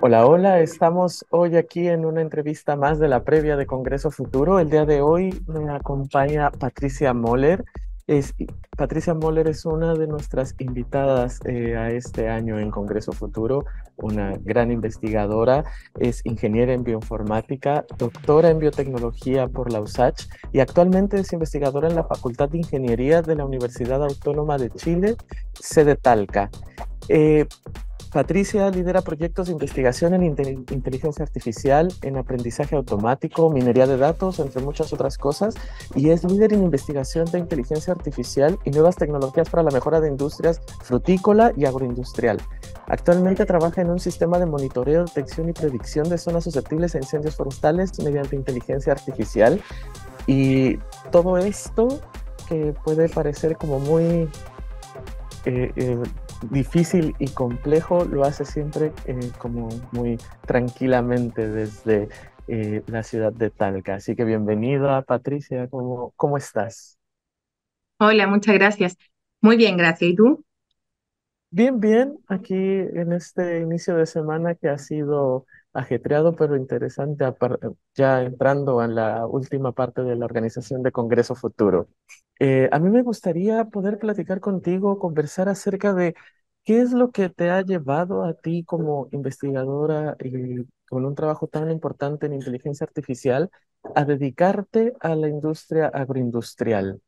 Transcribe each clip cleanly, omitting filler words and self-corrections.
Hola, hola, estamos hoy aquí en una entrevista más de la previa de Congreso Futuro. El día de hoy me acompaña Patricia Moller. Es, Patricia Moller es una de nuestras invitadas a este año en Congreso Futuro, una gran investigadora, es ingeniera en bioinformática, doctora en biotecnología por la USACH y actualmente es investigadora en la Facultad de Ingeniería de la Universidad Autónoma de Chile, sede Talca. Eh, Patricia lidera proyectos de investigación en inteligencia artificial, en aprendizaje automático, minería de datos, entre muchas otras cosas, y es líder en investigación de inteligencia artificial y nuevas tecnologías para la mejora de industrias frutícola y agroindustrial. Actualmente trabaja en un sistema de monitoreo, detección y predicción de zonas susceptibles a incendios forestales mediante inteligencia artificial, y todo esto que puede parecer como muy eh, eh, difícil y complejo, lo hace siempre como muy tranquilamente desde la ciudad de Talca. Así que bienvenida, Patricia, ¿cómo estás? Hola, muchas gracias. Muy bien, gracias. ¿Y tú? Bien, bien, aquí en este inicio de semana que ha sido ajetreado pero interesante, ya entrando a la última parte de la organización de Congreso Futuro. A mí me gustaría poder platicar contigo, conversar acerca de qué es lo que te ha llevado a ti como investigadora y con un trabajo tan importante en inteligencia artificial a dedicarte a la industria agroindustrial.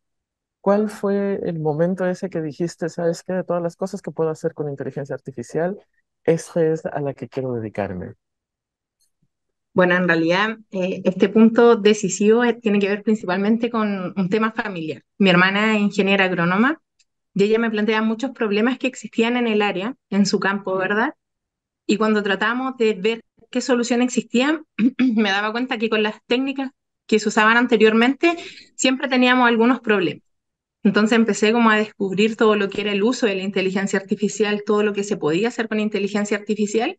¿Cuál fue el momento ese que dijiste, sabes qué, de todas las cosas que puedo hacer con inteligencia artificial, esta es a la que quiero dedicarme? Bueno, en realidad este punto decisivo tiene que ver principalmente con un tema familiar. Mi hermana es ingeniera agrónoma y ella me plantea muchos problemas que existían en el área, en su campo, ¿verdad? Y cuando tratamos de ver qué solución existía, me daba cuenta que con las técnicas que se usaban anteriormente siempre teníamos algunos problemas. Entonces empecé como a descubrir todo lo que era el uso de la inteligencia artificial, todo lo que se podía hacer con inteligencia artificial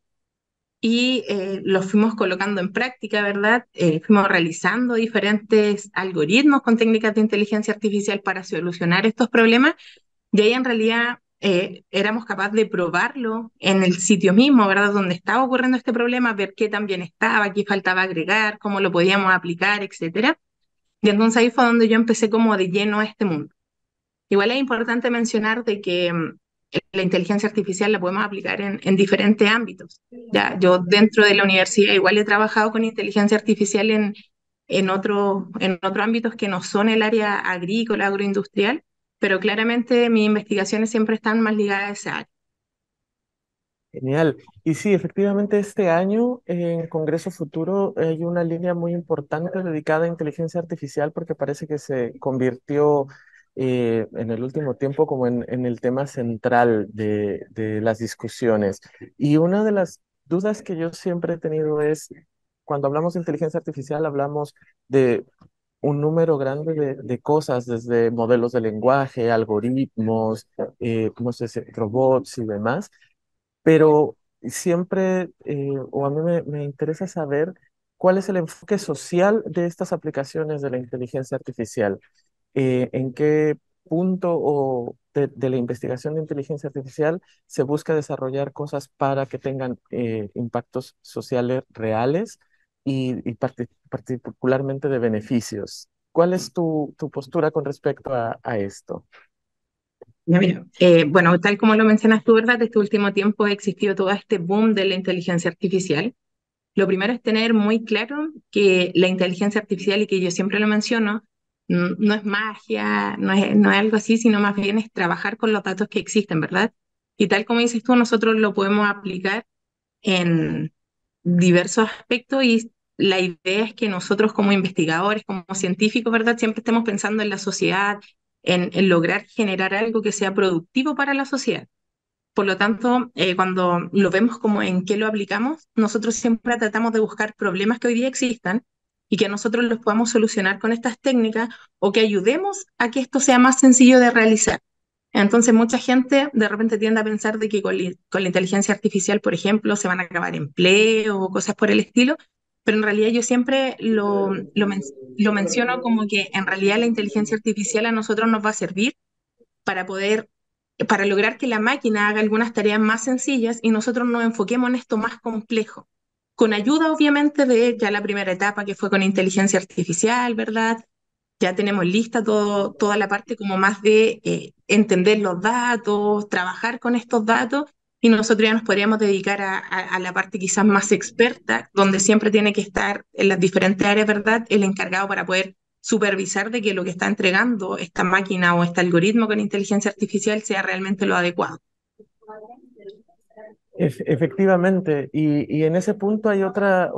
y los fuimos colocando en práctica, ¿verdad? Fuimos realizando diferentes algoritmos con técnicas de inteligencia artificial para solucionar estos problemas. De ahí en realidad éramos capaces de probarlo en el sitio mismo, ¿verdad? Donde estaba ocurriendo este problema, ver qué tan bien estaba, qué faltaba agregar, cómo lo podíamos aplicar, etcétera. Y entonces ahí fue donde yo empecé como de lleno a este mundo. Igual es importante mencionar de que la inteligencia artificial la podemos aplicar en diferentes ámbitos. Ya, yo dentro de la universidad igual he trabajado con inteligencia artificial en otros ámbitos que no son el área agrícola, agroindustrial, pero claramente mis investigaciones siempre están más ligadas a esa área. Genial. Y sí, efectivamente este año en Congreso Futuro hay una línea muy importante dedicada a inteligencia artificial porque parece que se convirtió en el último tiempo como en el tema central de las discusiones. Y una de las dudas que yo siempre he tenido es, cuando hablamos de inteligencia artificial, hablamos de un número grande de cosas, desde modelos de lenguaje, algoritmos, no sé, robots y demás, pero siempre, o a mí me interesa saber cuál es el enfoque social de estas aplicaciones de la inteligencia artificial. ¿En qué punto de la investigación de inteligencia artificial se busca desarrollar cosas para que tengan impactos sociales reales y particularmente de beneficios? ¿Cuál es tu postura con respecto a esto? Ya, mira, bueno, tal como lo mencionas tú, ¿verdad? Este último tiempo ha existido todo este boom de la inteligencia artificial. Lo primero es tener muy claro que la inteligencia artificial, y que yo siempre lo menciono, no es magia, no es algo así, sino más bien es trabajar con los datos que existen, ¿verdad? Y tal como dices tú, nosotros lo podemos aplicar en diversos aspectos y la idea es que nosotros como investigadores, como científicos, ¿verdad? Siempre estemos pensando en la sociedad, en lograr generar algo que sea productivo para la sociedad. Por lo tanto, cuando lo vemos como en qué lo aplicamos, nosotros siempre tratamos de buscar problemas que hoy día existan y que nosotros los podamos solucionar con estas técnicas o que ayudemos a que esto sea más sencillo de realizar. Entonces, mucha gente de repente tiende a pensar de que con la inteligencia artificial, por ejemplo, se van a acabar empleos o cosas por el estilo, pero en realidad yo siempre lo menciono como que en realidad la inteligencia artificial a nosotros nos va a servir para poder, para lograr que la máquina haga algunas tareas más sencillas y nosotros nos enfoquemos en esto más complejo. con ayuda obviamente de ya la primera etapa que fue con inteligencia artificial, ¿verdad? Ya tenemos lista toda la parte como más de entender los datos, trabajar con estos datos, y nosotros ya nos podríamos dedicar a la parte quizás más experta, donde siempre tiene que estar en las diferentes áreas, ¿verdad? El encargado para poder supervisar de que lo que está entregando esta máquina o este algoritmo con inteligencia artificial sea realmente lo adecuado. Efectivamente, y en ese punto hay otra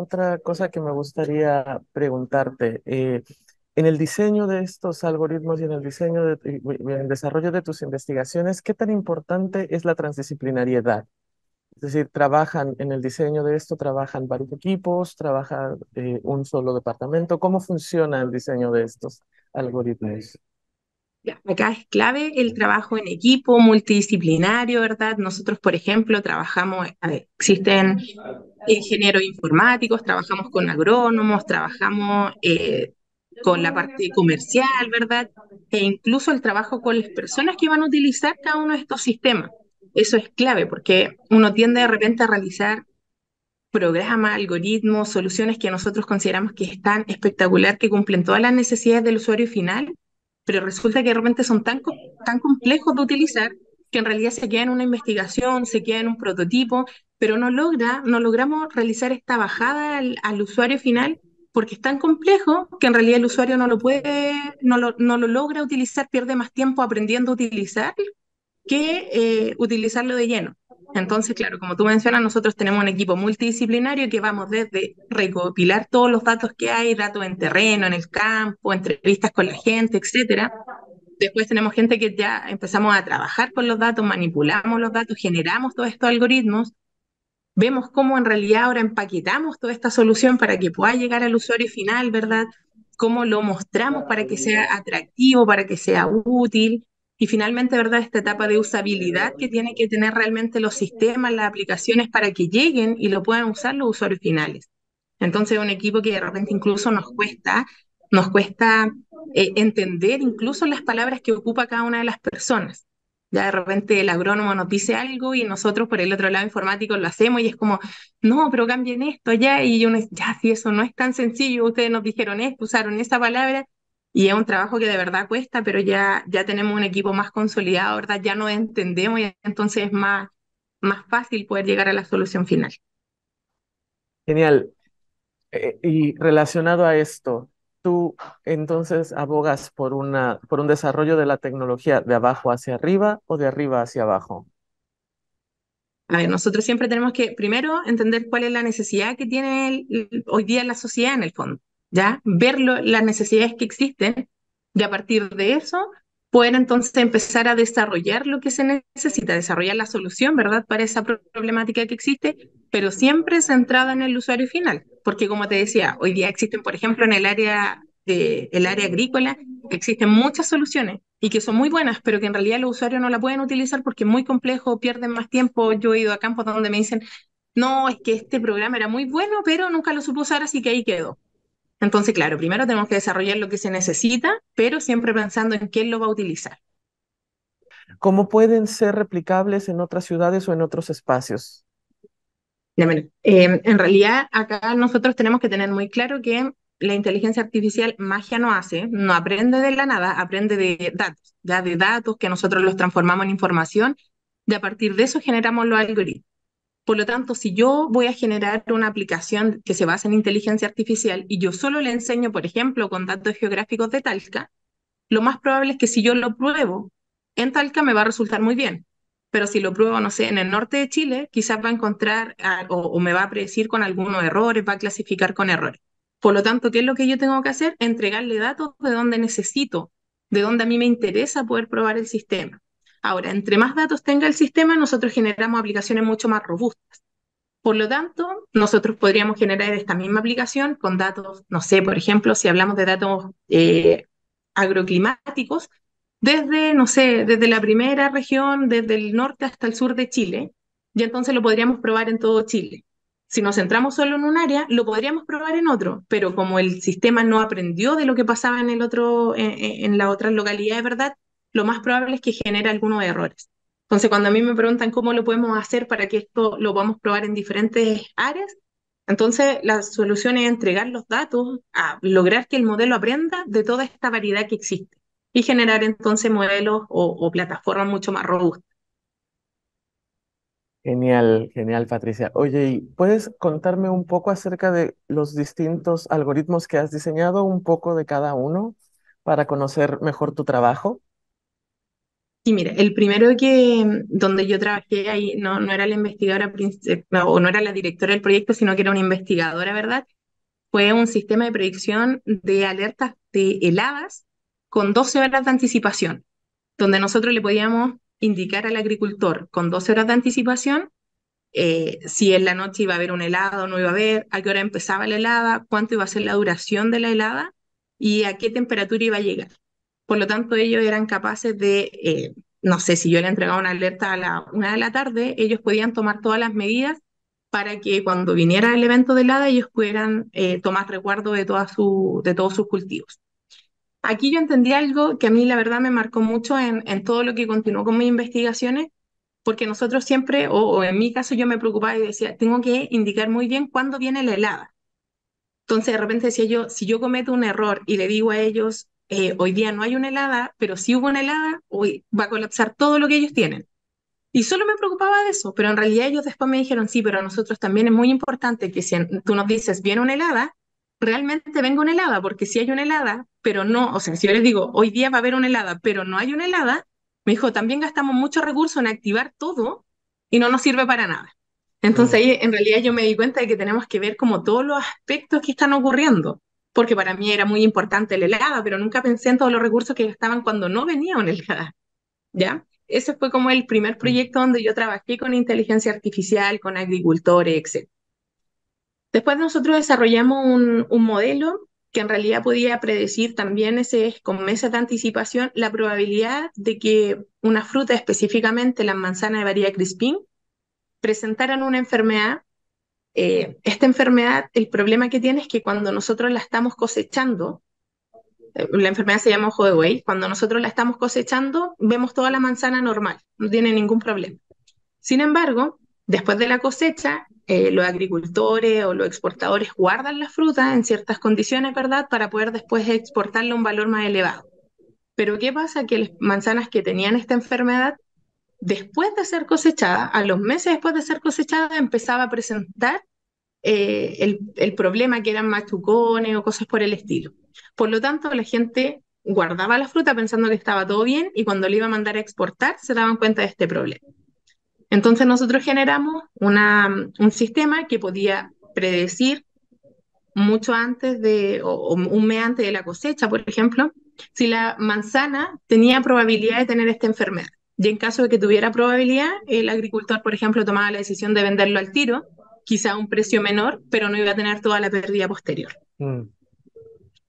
cosa que me gustaría preguntarte. En el diseño de estos algoritmos y en el diseño y en el desarrollo de tus investigaciones, ¿qué tan importante es la transdisciplinariedad? Es decir, trabajan en el diseño de esto, trabajan varios equipos, trabaja un solo departamento. ¿Cómo funciona el diseño de estos algoritmos? Ya, acá es clave el trabajo en equipo, multidisciplinario, ¿verdad? Nosotros, por ejemplo, trabajamos, existen ingenieros informáticos, trabajamos con agrónomos, trabajamos con la parte comercial, ¿verdad? E incluso el trabajo con las personas que van a utilizar cada uno de estos sistemas. Eso es clave porque uno tiende de repente a realizar programas, algoritmos, soluciones que nosotros consideramos que están espectacular, que cumplen todas las necesidades del usuario final, pero resulta que de repente son tan complejos de utilizar que en realidad se queda en una investigación, se queda en un prototipo, pero no logramos realizar esta bajada al usuario final porque es tan complejo que en realidad el usuario no lo logra utilizar, pierde más tiempo aprendiendo a utilizar que utilizarlo de lleno. Entonces, claro, como tú mencionas, nosotros tenemos un equipo multidisciplinario que vamos desde recopilar todos los datos que hay, datos en terreno, en el campo, entrevistas con la gente, etcétera. Después tenemos gente que ya empezamos a trabajar con los datos, manipulamos los datos, generamos todos estos algoritmos, vemos cómo en realidad ahora empaquetamos toda esta solución para que pueda llegar al usuario final, ¿verdad? Cómo lo mostramos para que sea atractivo, para que sea útil. Y finalmente, ¿verdad? Esta etapa de usabilidad que tiene que tener realmente los sistemas, las aplicaciones para que lleguen y lo puedan usar los usuarios finales. Entonces, un equipo que de repente incluso nos cuesta entender incluso las palabras que ocupa cada una de las personas. Ya de repente el agrónomo nos dice algo y nosotros por el otro lado informático lo hacemos y es como, no, pero cambien esto ya, y uno, ya, si eso no es tan sencillo, ustedes nos dijeron esto, usaron esa palabra, y es un trabajo que de verdad cuesta, pero ya tenemos un equipo más consolidado, ¿verdad? Ya nos entendemos y entonces es más fácil poder llegar a la solución final. Genial. Y relacionado a esto, ¿tú entonces abogas por un desarrollo de la tecnología de abajo hacia arriba o de arriba hacia abajo? A ver, nosotros siempre tenemos que primero entender cuál es la necesidad que tiene hoy día la sociedad en el fondo, ¿ya? Ver las necesidades que existen y a partir de eso poder entonces empezar a desarrollar lo que se necesita, desarrollar la solución, ¿verdad? Para esa problemática que existe, pero siempre centrada en el usuario final, porque como te decía, hoy día existen, por ejemplo, en el área agrícola, existen muchas soluciones y que son muy buenas, pero que en realidad los usuarios no la pueden utilizar porque es muy complejo, pierden más tiempo. Yo he ido a campos donde me dicen, no, es que este programa era muy bueno, pero nunca lo supo usar, así que ahí quedó. Entonces, claro, primero tenemos que desarrollar lo que se necesita, pero siempre pensando en quién lo va a utilizar. ¿Cómo pueden ser replicables en otras ciudades o en otros espacios? Ya, mira, en realidad, acá nosotros tenemos que tener muy claro que la inteligencia artificial magia no hace, no aprende de la nada, aprende de datos, ya de datos que nosotros los transformamos en información y a partir de eso generamos los algoritmos. Por lo tanto, si yo voy a generar una aplicación que se basa en inteligencia artificial y yo solo le enseño, por ejemplo, con datos geográficos de Talca, lo más probable es que si yo lo pruebo en Talca me va a resultar muy bien. Pero si lo pruebo, no sé, en el norte de Chile, quizás va a encontrar o me va a predecir con algunos errores, va a clasificar con errores. Por lo tanto, ¿qué es lo que yo tengo que hacer? Entregarle datos de donde necesito, de donde a mí me interesa poder probar el sistema. Ahora, entre más datos tenga el sistema, nosotros generamos aplicaciones mucho más robustas. Por lo tanto, nosotros podríamos generar esta misma aplicación con datos, no sé, por ejemplo, si hablamos de datos agroclimáticos, desde, no sé, desde la primera región, desde el norte hasta el sur de Chile, y entonces lo podríamos probar en todo Chile. Si nos centramos solo en un área, lo podríamos probar en otro, pero como el sistema no aprendió de lo que pasaba en el otro, en la otra localidad de verdad, lo más probable es que genere algunos errores. Entonces, cuando a mí me preguntan cómo lo podemos hacer para que esto lo podamos probar en diferentes áreas, Entonces, la solución es entregar los datos a lograr que el modelo aprenda de toda esta variedad que existe y generar entonces modelos o plataformas mucho más robustas. Genial, genial, Patricia. Oye, ¿y puedes contarme un poco acerca de los distintos algoritmos que has diseñado, un poco de cada uno, para conocer mejor tu trabajo? Y mira, el primero donde yo trabajé ahí, no era la investigadora o no era la directora del proyecto, sino que era una investigadora, ¿verdad? Fue un sistema de predicción de alertas de heladas con 12 horas de anticipación, donde nosotros le podíamos indicar al agricultor con 12 horas de anticipación si en la noche iba a haber una helada o no iba a haber, a qué hora empezaba la helada, cuánto iba a ser la duración de la helada y a qué temperatura iba a llegar. Por lo tanto, ellos eran capaces no sé, si yo le entregaba una alerta a la 1 de la tarde, ellos podían tomar todas las medidas para que cuando viniera el evento de helada ellos pudieran tomar resguardo de todos sus cultivos. Aquí yo entendí algo que a mí la verdad me marcó mucho en todo lo que continuó con mis investigaciones, porque nosotros siempre, o en mi caso yo me preocupaba y decía, tengo que indicar muy bien cuándo viene la helada. Entonces de repente decía yo, si yo cometo un error y le digo a ellos, hoy día no hay una helada, pero si hubo una helada, hoy va a colapsar todo lo que ellos tienen. Y solo me preocupaba de eso, pero en realidad ellos después me dijeron, sí, pero a nosotros también es muy importante que si tú nos dices, viene una helada, realmente venga una helada, porque si hay una helada, pero no, o sea, si yo les digo, hoy día va a haber una helada, pero no hay una helada, me dijo, también gastamos mucho recurso en activar todo y no nos sirve para nada. Entonces Mm, ahí en realidad yo me di cuenta de que tenemos que ver como todos los aspectos que están ocurriendo, porque para mí era muy importante la helada, pero nunca pensé en todos los recursos que gastaban cuando no venía una helada. ¿Ya? Ese fue como el primer mm, proyecto donde yo trabajé con inteligencia artificial, con agricultores, etc. Después nosotros desarrollamos un modelo que en realidad podía predecir también con meses de anticipación la probabilidad de que una fruta, específicamente las manzanas de variedad Crispín, presentaran una enfermedad. Esta enfermedad, el problema que tiene es que cuando nosotros la estamos cosechando, la enfermedad se llama ojo de buey. Cuando nosotros la estamos cosechando, vemos toda la manzana normal, no tiene ningún problema. Sin embargo, después de la cosecha, los agricultores o los exportadores guardan la fruta en ciertas condiciones, ¿verdad?, para poder después exportarla a un valor más elevado. Pero ¿qué pasa? Que las manzanas que tenían esta enfermedad, después de ser cosechada, a los meses después de ser cosechada, empezaba a presentar el problema que eran machucones o cosas por el estilo. Por lo tanto, la gente guardaba la fruta pensando que estaba todo bien y cuando le iba a mandar a exportar se daban cuenta de este problema. Entonces nosotros generamos un sistema que podía predecir mucho antes o un mes antes de la cosecha, por ejemplo, si la manzana tenía probabilidad de tener esta enfermedad. Y en caso de que tuviera probabilidad, el agricultor, por ejemplo, tomaba la decisión de venderlo al tiro, quizá a un precio menor, pero no iba a tener toda la pérdida posterior. mm,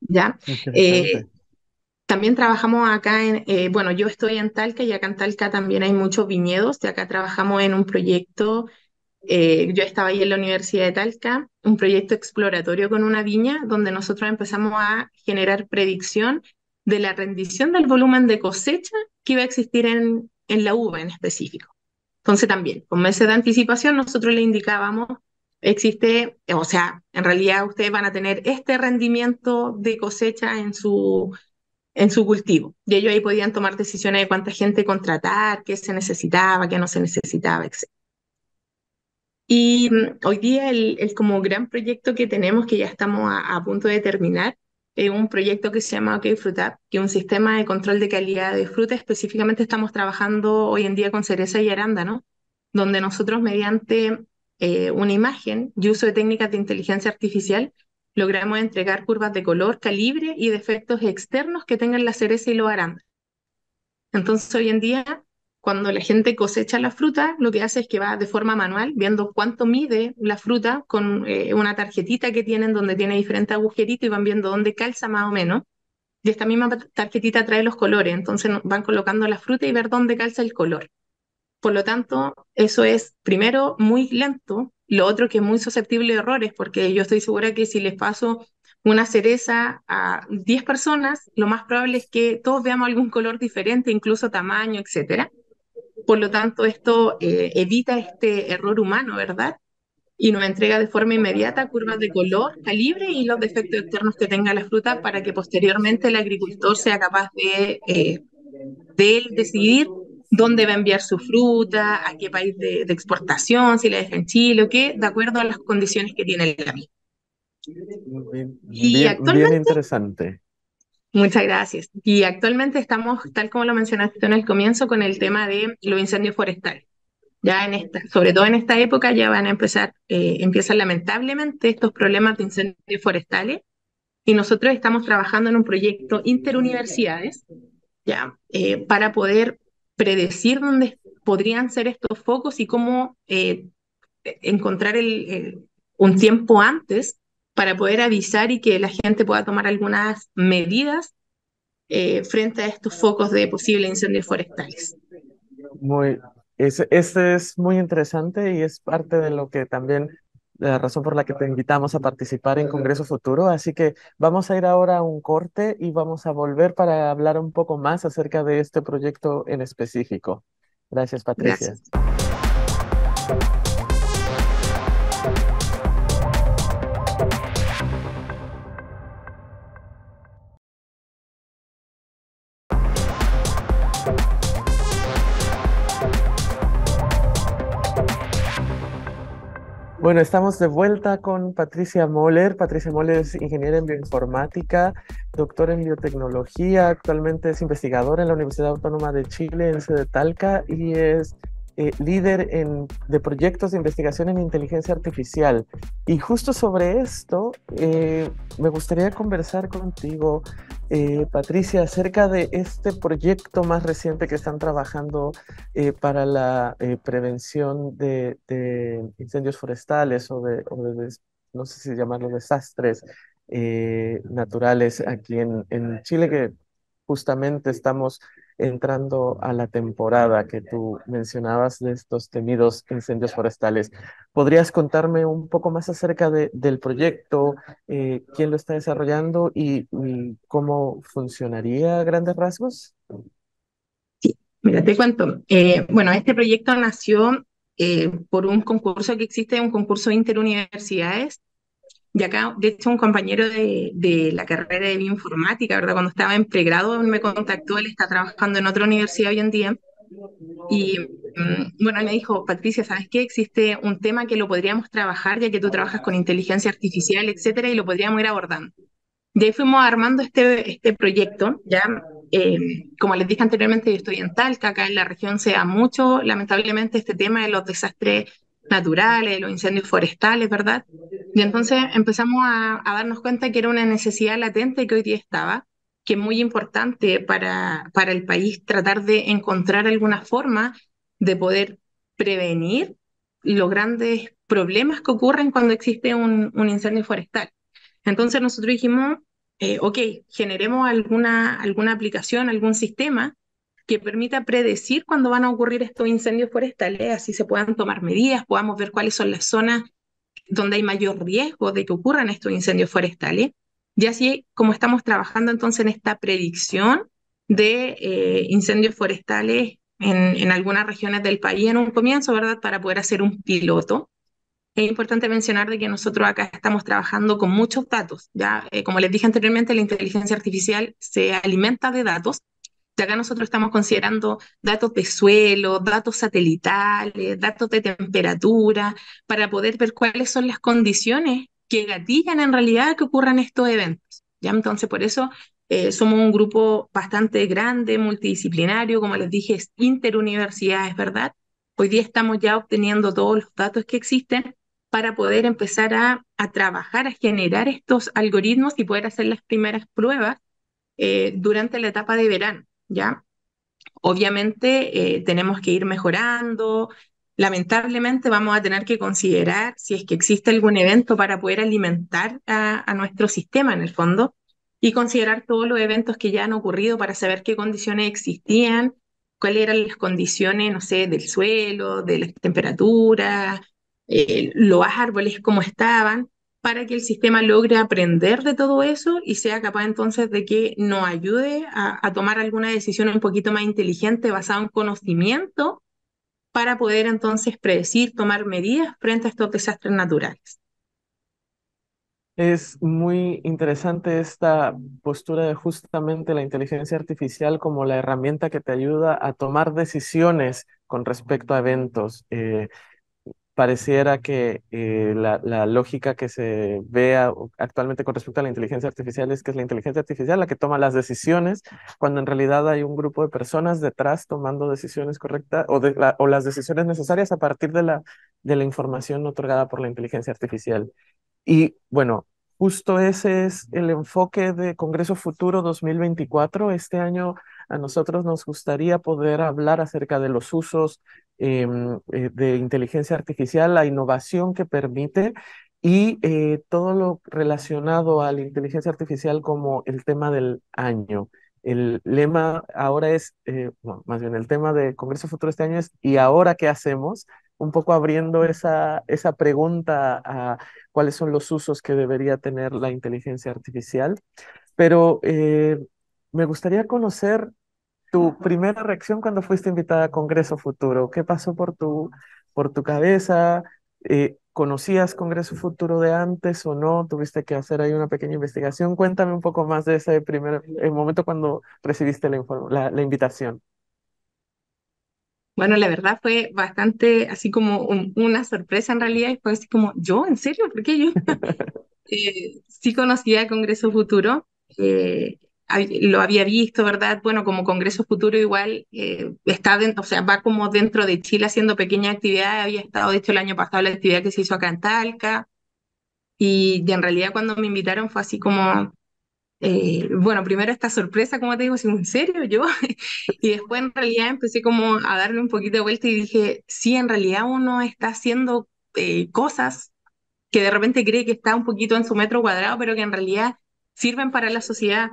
¿Ya? Eh, interesante. También trabajamos acá bueno, yo estoy en Talca y acá en Talca también hay muchos viñedos. De acá trabajamos en un proyecto. Yo estaba ahí en la Universidad de Talca, un proyecto exploratorio con una viña donde nosotros empezamos a generar predicción de la rendición del volumen de cosecha que iba a existir en la uva en específico. Entonces también, con meses de anticipación, nosotros le indicábamos, o sea, en realidad ustedes van a tener este rendimiento de cosecha en su cultivo. Y ellos ahí podían tomar decisiones de cuánta gente contratar, qué se necesitaba, qué no se necesitaba, etc. Y hoy día el como gran proyecto que tenemos, que ya estamos a punto de terminar, es un proyecto que se llama OK Fruit App, que es un sistema de control de calidad de fruta. Específicamente estamos trabajando hoy en día con cereza y arándano, donde nosotros mediante una imagen y uso de técnicas de inteligencia artificial logramos entregar curvas de color, calibre y defectos externos que tengan la cereza y los arándanos. Entonces, hoy en día, cuando la gente cosecha la fruta, lo que hace es que va de forma manual viendo cuánto mide la fruta con una tarjetita que tienen donde tiene diferentes agujeritos y van viendo dónde calza más o menos. Y esta misma tarjetita trae los colores, entonces van colocando la fruta y ver dónde calza el color. Por lo tanto, eso es, primero, muy lento, lo otro que es muy susceptible de errores, porque yo estoy segura que si les paso una cereza a 10 personas, lo más probable es que todos veamos algún color diferente, incluso tamaño, etcétera. Por lo tanto, esto evita este error humano, ¿verdad? y nos entrega de forma inmediata curvas de color, calibre y los defectos externos que tenga la fruta para que posteriormente el agricultor sea capaz de él decidir dónde va a enviar su fruta, a qué país de exportación, si la deja en Chile o qué, de acuerdo a las condiciones que tiene la misma. Bien, Y bien actualmente, interesante. muchas gracias. Y actualmente estamos, tal como lo mencionaste en el comienzo, con el tema de los incendios forestales. Ya en esta, sobre todo en esta época, ya van a empezar, empiezan lamentablemente estos problemas de incendios forestales y nosotros estamos trabajando en un proyecto interuniversidades, ya, para poder predecir dónde podrían ser estos focos y cómo encontrar un tiempo antes para poder avisar y que la gente pueda tomar algunas medidas frente a estos focos de posibles incendios forestales. Muy, este es muy interesante y es parte de lo que también, la razón por la que te invitamos a participar en Congreso Futuro. Así que vamos a ir ahora a un corte y vamos a volver para hablar un poco más acerca de este proyecto en específico. Gracias, Patricia. Gracias. Bueno, estamos de vuelta con Patricia Moller. Patricia Moller es ingeniera en bioinformática, doctora en biotecnología, actualmente es investigadora en la Universidad Autónoma de Chile en sede Talca y es líder de proyectos de investigación en inteligencia artificial. Y justo sobre esto, me gustaría conversar contigo, Patricia, acerca de este proyecto más reciente que están trabajando para la prevención de incendios forestales no sé si llamarlo desastres naturales aquí en Chile, que justamente estamos entrando a la temporada que tú mencionabas de estos temidos incendios forestales. ¿Podrías contarme un poco más acerca del proyecto, quién lo está desarrollando y cómo funcionaría a grandes rasgos? Sí, mira, te cuento. Bueno, este proyecto nació por un concurso que existe, un concurso interuniversidades. Y acá, de hecho, un compañero de la carrera de bioinformática, ¿verdad? Cuando estaba en pregrado me contactó, él está trabajando en otra universidad hoy en día. Y bueno, él me dijo, Patricia, ¿sabes qué? Existe un tema que lo podríamos trabajar, ya que tú trabajas con inteligencia artificial, etcétera, y lo podríamos ir abordando. De ahí fuimos armando este proyecto, ya, como les dije anteriormente, yo estoy en Talca, acá en la región se da mucho, lamentablemente, este tema de los desastres naturales, de los incendios forestales, ¿verdad? Y entonces empezamos a darnos cuenta que era una necesidad latente que hoy día estaba, que es muy importante para el país tratar de encontrar alguna forma de poder prevenir los grandes problemas que ocurren cuando existe un incendio forestal. Entonces nosotros dijimos, ok, generemos alguna aplicación, algún sistema que permita predecir cuándo van a ocurrir estos incendios forestales, así se puedan tomar medidas, podamos ver cuáles son las zonas donde hay mayor riesgo de que ocurran estos incendios forestales. Y así como estamos trabajando entonces en esta predicción de incendios forestales en algunas regiones del país en un comienzo, ¿verdad? Para poder hacer un piloto. Es importante mencionar de que nosotros acá estamos trabajando con muchos datos, ¿ya? Como les dije anteriormente, la inteligencia artificial se alimenta de datos. Y acá nosotros estamos considerando datos de suelo, datos satelitales, datos de temperatura, para poder ver cuáles son las condiciones que gatillan en realidad que ocurran estos eventos, ¿ya? Entonces, por eso somos un grupo bastante grande, multidisciplinario, como les dije, es interuniversidades, ¿verdad? Hoy día estamos ya obteniendo todos los datos que existen para poder empezar a trabajar, a generar estos algoritmos y poder hacer las primeras pruebas durante la etapa de verano, ¿ya? Obviamente tenemos que ir mejorando. Lamentablemente vamos a tener que considerar si es que existe algún evento para poder alimentar a nuestro sistema en el fondo y considerar todos los eventos que ya han ocurrido para saber qué condiciones existían, cuáles eran las condiciones, no sé, del suelo, de la temperatura, los árboles cómo estaban, para que el sistema logre aprender de todo eso y sea capaz entonces de que nos ayude a tomar alguna decisión un poquito más inteligente basada en conocimiento para poder entonces predecir, tomar medidas frente a estos desastres naturales. Es muy interesante esta postura de justamente la inteligencia artificial como la herramienta que te ayuda a tomar decisiones con respecto a eventos. Pareciera que la lógica que se vea actualmente con respecto a la inteligencia artificial es que es la inteligencia artificial la que toma las decisiones, cuando en realidad hay un grupo de personas detrás tomando decisiones correctas o las decisiones necesarias a partir de la información otorgada por la inteligencia artificial. Y bueno, justo ese es el enfoque de Congreso Futuro 2024. Este año a nosotros nos gustaría poder hablar acerca de los usos de inteligencia artificial, la innovación que permite y todo lo relacionado a la inteligencia artificial como el tema del año. El lema ahora es, bueno, más bien el tema de Congreso Futuro este año es ¿y ahora qué hacemos? Un poco abriendo esa pregunta a cuáles son los usos que debería tener la inteligencia artificial. Pero me gustaría conocer tu primera reacción cuando fuiste invitada a Congreso Futuro. ¿Qué pasó por tu cabeza? ¿Conocías Congreso Futuro de antes o no? ¿Tuviste que hacer ahí una pequeña investigación? Cuéntame un poco más de ese primer el momento cuando recibiste la invitación. Bueno, la verdad fue bastante así como una sorpresa en realidad, y fue así como, ¿yo? ¿En serio? ¿Por qué yo? Sí conocía el Congreso Futuro, lo había visto, ¿verdad? Bueno, como Congreso Futuro igual está dentro, o sea, va como dentro de Chile haciendo pequeñas actividades, había estado, de hecho, el año pasado la actividad que se hizo acá en Talca, y en realidad cuando me invitaron fue así como, bueno, primero esta sorpresa, como te digo, así, ¿en serio yo? Y después en realidad empecé como a darle un poquito de vuelta y dije, sí, en realidad uno está haciendo cosas que de repente cree que está un poquito en su metro cuadrado, pero que en realidad sirven para la sociedad.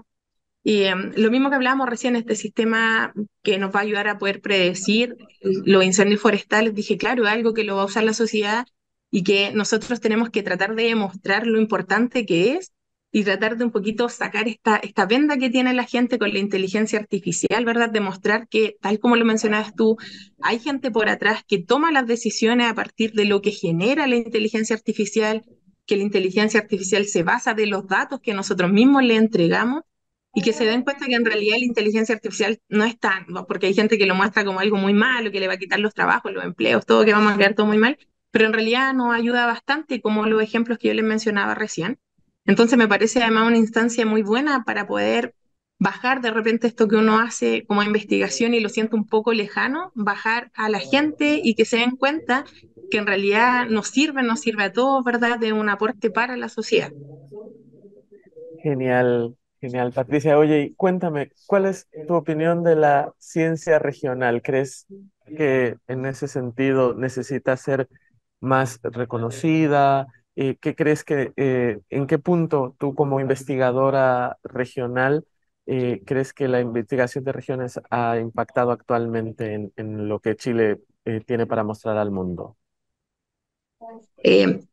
Y lo mismo que hablábamos recién, este sistema que nos va a ayudar a poder predecir los incendios forestales, dije, claro, es algo que lo va a usar la sociedad y que nosotros tenemos que tratar de demostrar lo importante que es y tratar de un poquito sacar esta venda que tiene la gente con la inteligencia artificial, ¿verdad? Demostrar que, tal como lo mencionabas tú, hay gente por atrás que toma las decisiones a partir de lo que genera la inteligencia artificial, que la inteligencia artificial se basa de los datos que nosotros mismos le entregamos y que se den cuenta que en realidad la inteligencia artificial no es tan, ¿no? Porque hay gente que lo muestra como algo muy malo, que le va a quitar los trabajos, los empleos, todo, que vamos a quedar todo muy mal, pero en realidad nos ayuda bastante, como los ejemplos que yo les mencionaba recién. Entonces me parece además una instancia muy buena para poder bajar de repente esto que uno hace como investigación y lo siento un poco lejano, bajar a la gente y que se den cuenta que en realidad nos sirve a todos, ¿verdad?, de un aporte para la sociedad. Genial, genial, Patricia. Oye, y cuéntame, ¿cuál es tu opinión de la ciencia regional? ¿Crees que en ese sentido necesita ser más reconocida? ¿Qué crees en qué punto tú como investigadora regional crees que la investigación de regiones ha impactado actualmente en lo que Chile tiene para mostrar al mundo?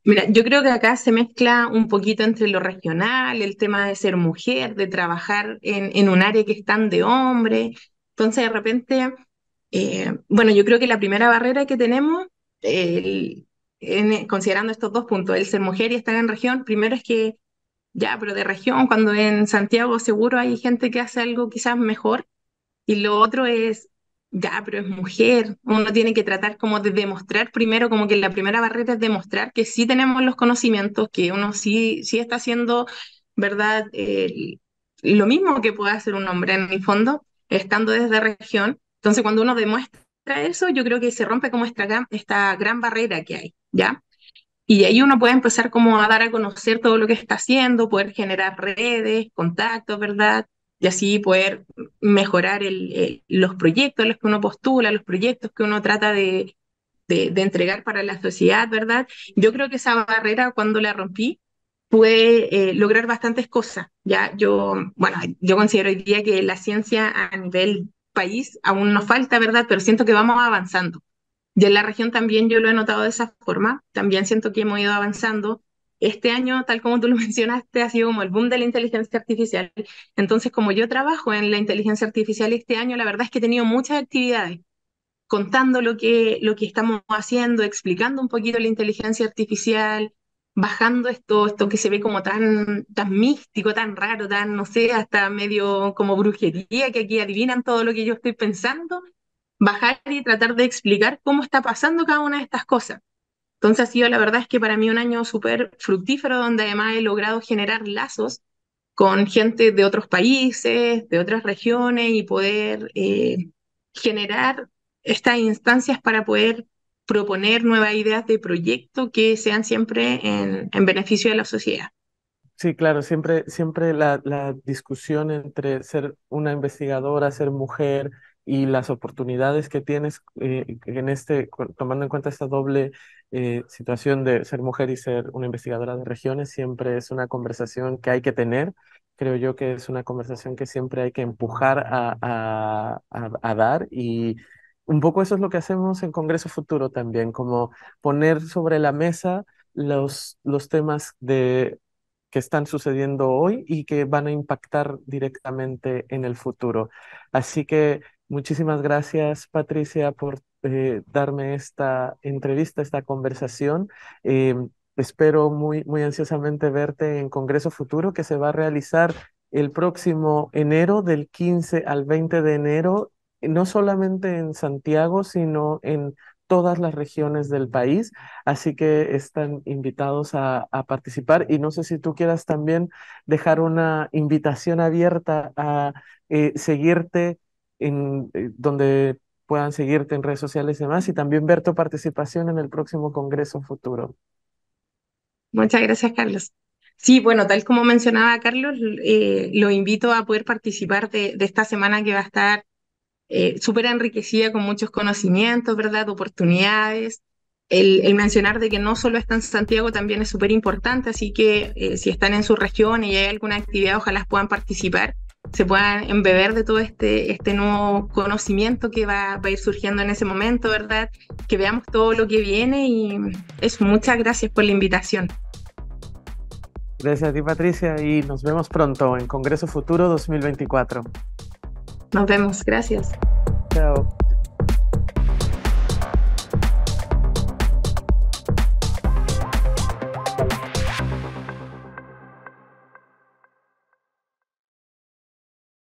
Mira, yo creo que acá se mezcla un poquito entre lo regional, el tema de ser mujer, de trabajar en un área que es tan de hombre. Entonces, de repente, bueno, yo creo que la primera barrera que tenemos, considerando estos dos puntos, el ser mujer y estar en región, primero es que ya, pero de región, cuando en Santiago seguro hay gente que hace algo quizás mejor, y lo otro es, ya, pero es mujer. Uno tiene que tratar como de demostrar primero, como que la primera barrera es demostrar que sí tenemos los conocimientos, que uno sí está haciendo, ¿verdad? Lo mismo que puede hacer un hombre en el fondo, estando desde región. Entonces, cuando uno demuestra eso, yo creo que se rompe como esta gran barrera que hay, ¿ya? Y ahí uno puede empezar como a dar a conocer todo lo que está haciendo, poder generar redes, contactos, ¿verdad? Y así poder mejorar los proyectos a los que uno postula, los proyectos que uno trata de entregar para la sociedad, ¿verdad? Yo creo que esa barrera, cuando la rompí, pude lograr bastantes cosas. Ya yo, bueno, yo considero hoy día que la ciencia a nivel país aún nos falta, ¿verdad? Pero siento que vamos avanzando. Y en la región también yo lo he notado de esa forma, también siento que hemos ido avanzando. Este año, tal como tú lo mencionaste, ha sido como el boom de la inteligencia artificial. Entonces, como yo trabajo en la inteligencia artificial este año, la verdad es que he tenido muchas actividades. contando lo que estamos haciendo, explicando un poquito la inteligencia artificial, bajando esto que se ve como tan místico, tan raro, tan, no sé, hasta medio como brujería, que aquí adivinan todo lo que yo estoy pensando, bajar y tratar de explicar cómo está pasando cada una de estas cosas. Entonces ha sido, la verdad es que para mí un año súper fructífero, donde además he logrado generar lazos con gente de otros países, de otras regiones, y poder generar estas instancias para poder proponer nuevas ideas de proyecto que sean siempre en beneficio de la sociedad. Sí, claro, siempre la discusión entre ser una investigadora, ser mujer y las oportunidades que tienes en tomando en cuenta esta doble situación de ser mujer y ser una investigadora de regiones, siempre es una conversación que hay que tener. Creo yo que es una conversación que siempre hay que empujar a dar, y un poco eso es lo que hacemos en Congreso Futuro también, como poner sobre la mesa los temas que están sucediendo hoy y que van a impactar directamente en el futuro. Así que muchísimas gracias, Patricia, por darme esta entrevista, esta conversación. Eh, Espero muy ansiosamente verte en Congreso Futuro, que se va a realizar el próximo enero, del 15 al 20 de enero, no solamente en Santiago, sino en todas las regiones del país. Así que están invitados a participar, y no sé si tú quieras también dejar una invitación abierta a seguirte donde puedan seguirte en redes sociales y demás, y también ver tu participación en el próximo Congreso Futuro. Muchas gracias, Carlos. Sí, bueno, tal como mencionaba Carlos, lo invito a poder participar de esta semana, que va a estar súper enriquecida con muchos conocimientos, ¿verdad? Oportunidades. El mencionar de que no solo está en Santiago también es súper importante, así que si están en su región y hay alguna actividad, ojalá puedan participar, se puedan embeber de todo este nuevo conocimiento que va a ir surgiendo en ese momento, ¿verdad? Que veamos todo lo que viene, y eso, muchas gracias por la invitación. Gracias a ti, Patricia, y nos vemos pronto en Congreso Futuro 2024. Nos vemos, gracias. Chao.